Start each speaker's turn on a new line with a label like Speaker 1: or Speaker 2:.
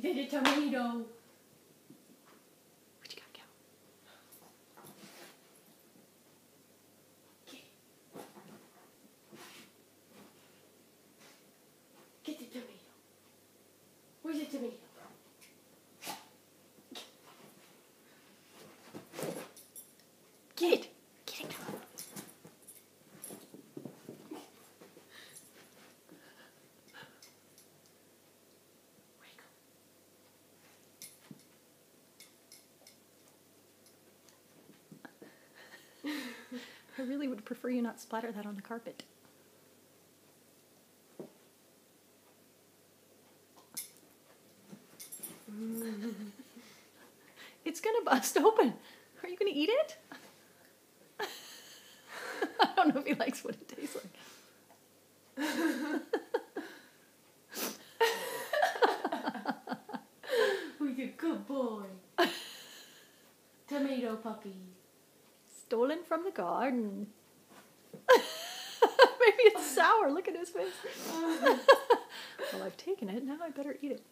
Speaker 1: Get a tomato.
Speaker 2: What you got, Cal?
Speaker 1: Get the tomato. Where's the tomato?
Speaker 2: Get it. Get it, Cal.
Speaker 1: Where'd it go?
Speaker 2: I really would prefer you not splatter that on the carpet. It's gonna bust open. Are you gonna eat it? I don't know if he likes what it tastes like.
Speaker 1: Who's a good boy? Tomato puppy.
Speaker 2: Stolen from the garden. Maybe it's sour. Look at his face. Well, I've taken it. Now I better eat it.